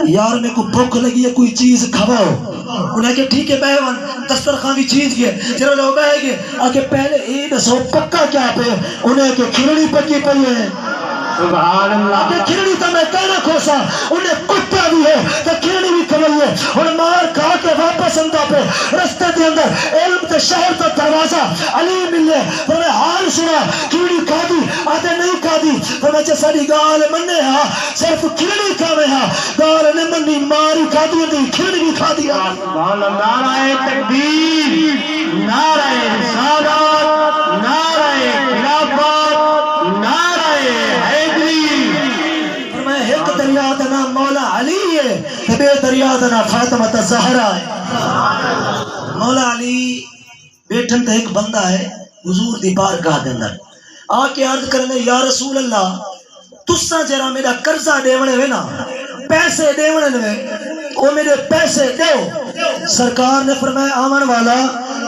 یار میں کو بھوک لگی ہے کوئی چیز کھواؤ. انہیں کہ ٹھیک ہے بہون دسترخوان بھی چیز گئے جرا لوگ بہ گئے آگے پہلے عید سو پکا کیا پہ انہیں کہ کھرڑی پکی پئی ہے. سبحان اللہ. آگے کھرڑی تو میں کہنا کھوسا انہیں کتا بھی ہے تو کھرڑی بھی کھوائی ہے. اور مار کھا کے واپس اندہ پہ رستے دے اندر علم تے شہر تو دروازہ علی ملے پر میں حال سنا کھرڑی کھا دی آدھے نہیں کھا دی پر میں ساری گال مننے ہاں صرف کھرڑی کھاوے ہاں گال نے منی ماری کھا دی دی کھرڑی بھی کھا دیا. سبحان اللہ. نعرہ تکبیر، نعرہ رسالت، نعرہ خلافت، نعرہ حیدری. میں ایک دریا دا نام مولا علی ہے بے دریا دا نام فاطمہ زہرا ہے. مولا علی بیٹھن تے ایک بندہ ہے حضور دی بارگاہ دے اندر آ کے عرض کرنے یا رسول اللہ تساں جرا میرا قرضہ دیونے وے نا پیسے دیونے وے او میرے پیسے دیو. سرکار نے فرمایا آمن والا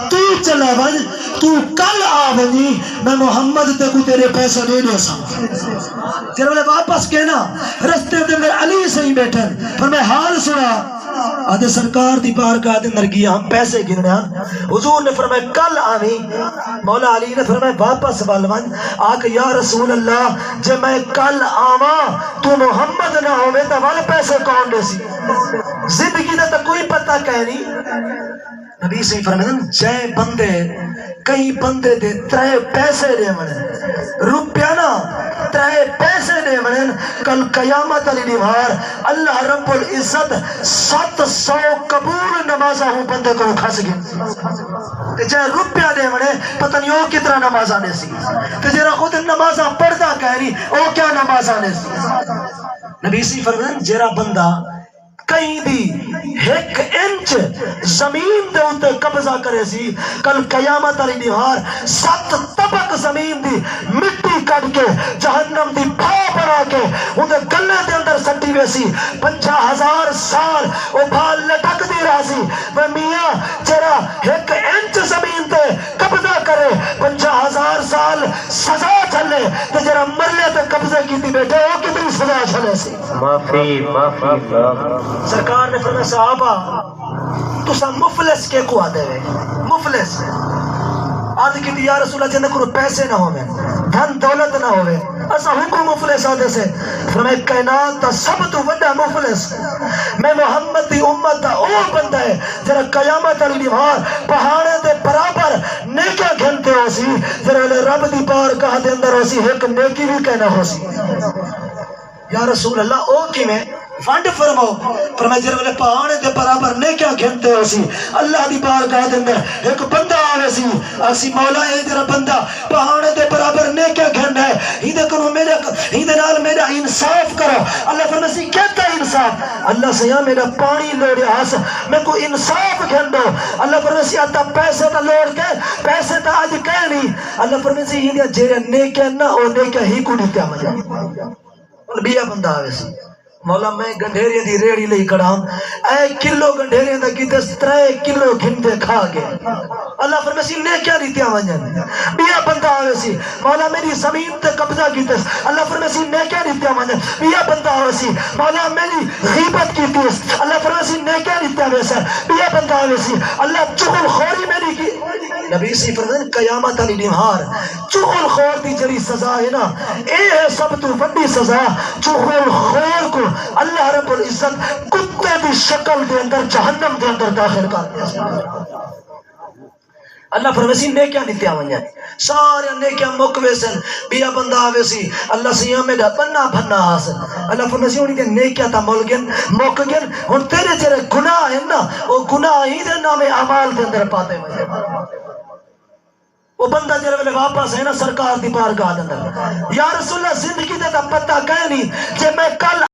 تو چلا بن تو کل آ بنی میں محمد تے کو تیرے پیسے دے دے سا. تیرے والے واپس کہنا رستے دے میں علی سے ہی بیٹھن پر میں حال سنا آدھے سرکار دی بارگاہ دے اندر گیا ہم پیسے گرنے حضور نے فرمایا کل آویں. مولا علی نے فرمایا واپس والون آکھ یا رسول اللہ جے میں کل آواں تو محمد نہ ہوئے تو والے پیسے کون دے سی. زندگی دا تو کوئی پتہ کہہ نہیں. نبی سے فرمایا جے بندے کئی بندے دے ترے پیسے دے منے روپیہ نا ترے پیسے دے منے کل قیامت علی دیوار اللہ رب العزت 700 قبول نمازہ ہوں بندے کو کھس گئے. جے روپیہ دے منے پتہ نہیں وہ کتنا نمازہ نے سی جے خود نمازہ پڑھتا کہہ رہی وہ کیا نمازہ نے سی. نبی سے فرمایا جیرا بندہ کہیں بھی ایک انچ زمین دے اندے قبضہ کرے سی کل قیامت علی دیوار 7 طبق زمین دی مٹی کٹ کے جہنم دی بھا بنا کے اندے گلے دے اندر سٹی ویسی 50,000 سال وہ بھا لٹک دی رہا سی. میں میاں جرا ایک انچ زمین تے قبضہ کرے 50,000 سال سزا چلے تو جرا مرلے تے قبضہ کی تھی بیٹھے وہ کتنی سزا چلے سی. معافی. سرکار نے فرمایا صحابہ تو سا مفلس کے کو آدھے ہوئے مفلس آدھے کی یا رسول اللہ جنہ کرو پیسے نہ ہوئے دھن دولت نہ ہوئے ایسا حکم مفلس آدھے سے فرمایا کائنات تا سب تو وڈا مفلس میں محمد دی امت دا او بندہ ہے جنہ قیامت علی دیوار پہاڑے دے برابر نیکہ گھنتے ہو سی جنہ رب دی بارگاہ دے اندر ہو سی ایک نیکی بھی کہنا ہو سی. یا رسول اللہ او کی میں فنڈ فرماؤ فرمایا جرے والے پہاڑے دے برابر نے کیا گھنتے ہو سی اللہ دی بارگاہ دے اندر ایک بندہ آوے سی اسی مولا اے جرا بندہ پہاڑے دے برابر نے کیا گھنڈ ہے ہیدے کنو میرے ہیدے نال میرا انصاف کرو. اللہ فرمایا سی کہتا انصاف اللہ سے یا میرا پانی لوڑے آس میں کو انصاف گھنڈو. اللہ فرمایا سی آتا پیسے تا لوڑ کے پیسے تا آج کہہ نہیں اللہ فرمایا سی ہیدے جرے نے کیا نہ ہو نے کیا ہی کو دیتا مجھا بیا بندہ آوے سی مولا میں گنڈھیریاں دی ریڑی لئی کڑام اے کلو گنڈھیریاں دا کیتے 3 کلو گھنٹے کھا گئے. اللہ فرمایا سی نے کیا دیتیا ونجن بیا بندہ آوے سی مولا میری زمین تے قبضہ کیتے اللہ فرمایا سی نے کیا دیتیا ونجن بیا بندہ آوے سی مولا میری غیبت کیتے اللہ فرمایا سی نے کیا دیتیا ویسا بیا بندہ آوے سی اللہ چغل خوری میری کی. نبی سی فرمایا قیامت علی نہار چغل خور دی جڑی سزا ہے نا اے ہے سب تو بڑی سزا. چغل خور کو اللہ رب العزت کتے دی شکل دے اندر جہنم دے اندر داخل کر دیا. اللہ فرمایا سی نیکیاں نتیا ونجن سارے نیکیاں مکوے سن بیا بندہ آوے سی اللہ سی ہمیں دا بنا بھنا حاصل. اللہ فرمایا سی انہی دے نیکیاں تا مل گن موک گن ان تیرے جرے گناہ ہیں نا وہ گناہ ہی دے نام اعمال دے اندر پاتے ونجن. وہ بندہ جرے والے واپس ہے نا سرکار دی بارگاہ دے اندر یا رسول اللہ زندگی دے دا پتہ کہہ نہیں جے میں کل